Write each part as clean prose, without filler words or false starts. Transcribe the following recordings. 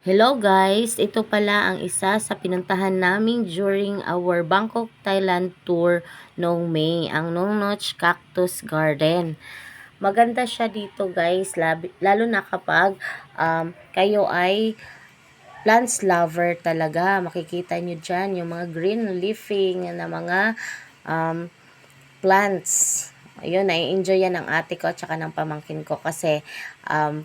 Hello guys, ito pala ang isa sa pinuntahan namin during our Bangkok, Thailand tour noong May, ang Nong Noch Cactus Garden. Maganda siya dito guys, lalo na kapag kayo ay plants lover talaga. Makikita nyo dyan yung mga green leafing na mga um, plants. Ayun, nai-enjoy yan ng ate ko at saka ng pamangkin ko kasi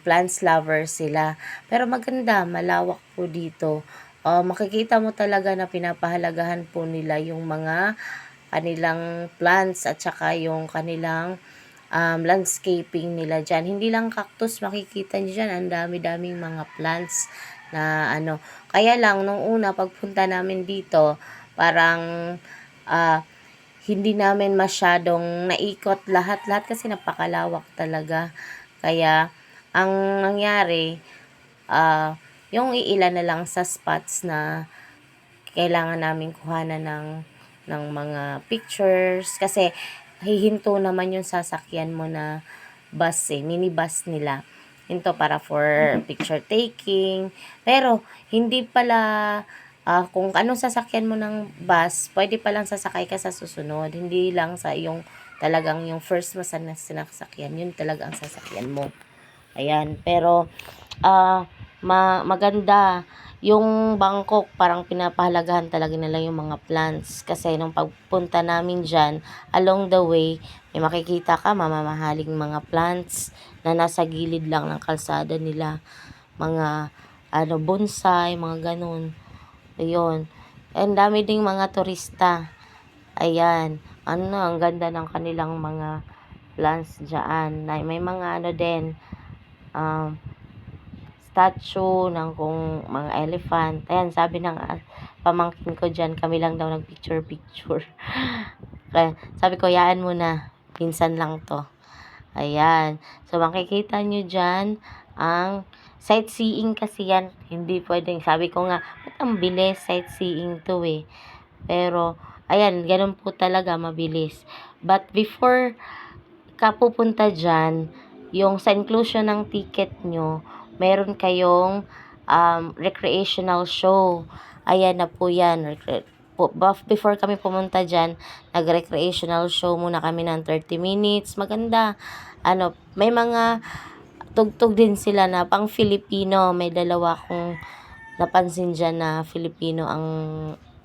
plants lover sila. Pero maganda, malawak po dito. Makikita mo talaga na pinapahalagahan po nila yung mga kanilang plants at saka yung kanilang landscaping nila dyan. Hindi lang cactus makikita nyo dyan. Ang dami-daming mga plants na ano. Kaya lang, nung una, pagpunta namin dito, parang hindi namin masyadong naikot lahat-lahat kasi napakalawak talaga. Kaya, ang nangyari, yung iilan na lang sa spots na kailangan namin kuhanan ng mga pictures. Kasi, hihinto naman yung sasakyan mo na bus minibus nila. Hinto para for picture taking. Pero, hindi pala kung anong sasakyan mo ng bus, pwede palang sasakay ka sa susunod. Hindi lang sa yung talagang yung first mo sa sinasakyan, yun talaga ang sasakyan mo. Ayan, pero maganda yung Bangkok, parang pinapahalagahan talaga nila yung mga plants. Kasi nung pagpunta namin dyan, along the way, may makikita ka mamamahaling mga plants na nasa gilid lang ng kalsada nila. Mga bonsai, mga ganun. Ayun. And dami ding mga turista. Ayan. Ang ganda ng kanilang mga plants dyan. May mga din, statue ng kung mga elephant. Ayan, sabi ng pamangkin ko dyan, kami lang daw nag-picture-picture. Kaya, sabi ko, yaan mo na. Pinsan lang to. Ayan. So, makikita nyo dyan ang sightseeing kasi yan. Hindi pwedeng. Sabi ko nga, ba't ang bilis sightseeing to eh. Pero, ayan, ganun po talaga, mabilis. But before ka pupunta dyan, yung sa inclusion ng ticket nyo, meron kayong recreational show. Ayan na po yan. Before kami pumunta dyan, nag-recreational show muna kami ng 30 minutes. Maganda. May mga tugtog din sila na pang Filipino. May dalawa kong napansin dyan na Filipino ang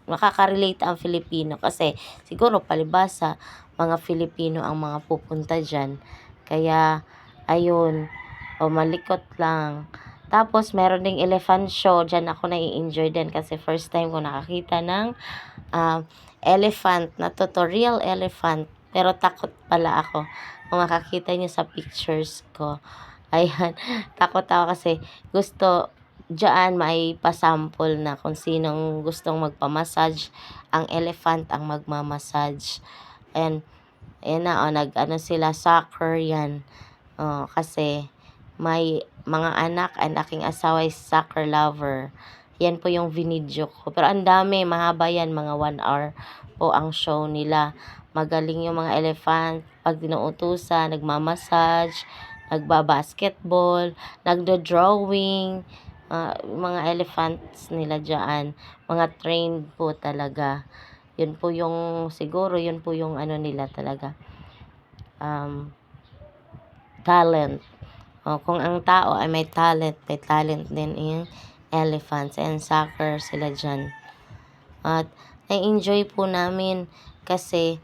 makaka-relate ang Filipino kasi siguro palibasa mga Filipino ang mga pupunta dyan. Kaya, ayun, malikot lang. Tapos, meron ding elephant show. Dyan ako nai-enjoy din kasi first time ko nakakita ng elephant na real elephant. Pero takot pala ako kung makakita niyo sa pictures ko. Ayan, takot ako kasi gusto dyan may pasample na kung sinong gustong magpamassage. Ang elephant ang magmamassage. And, ayan na, sila, soccer yan. Kasi, may mga anak and aking asawa is soccer lover. Yan po yung vinidyo ko. Pero ang dami, mahaba yan, mga 1 hour po ang show nila. Magaling yung mga elephant. Pag dinuutusan, nagmamassage, nagbabasketball, nagdo-drawing, mga elephants nila dyan. Mga trained po talaga. Yun po yung, siguro, yun po yung nila talaga. Talent. Kung ang tao ay may talent din yung elephants and soccer sila dyan. At na-enjoy po namin kasi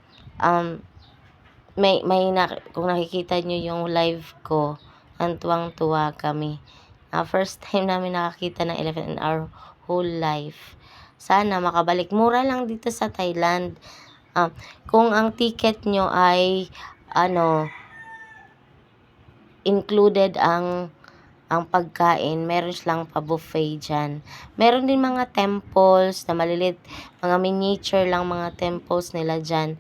kung nakikita nyo yung live ko, ang tuwang-tuwa kami. First time namin nakakita ng elephant in our whole life. Sana makabalik. Mura lang dito sa Thailand. Kung ang ticket nyo ay included ang pagkain, meron silang pa-buffet dyan. Meron din mga temples na malilit, mga miniature lang mga temples nila dyan.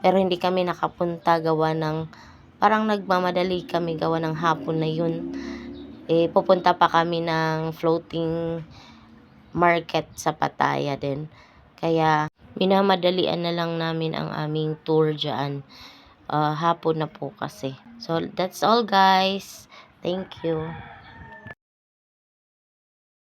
Pero hindi kami nakapunta gawa ng, parang nagmamadali kami gawa ng hapon na yun. Pupunta pa kami ng floating market sa Pattaya din. Kaya, minamadalian na lang namin ang aming tour dyan. Hapon na po kasi. So, that's all guys. Thank you.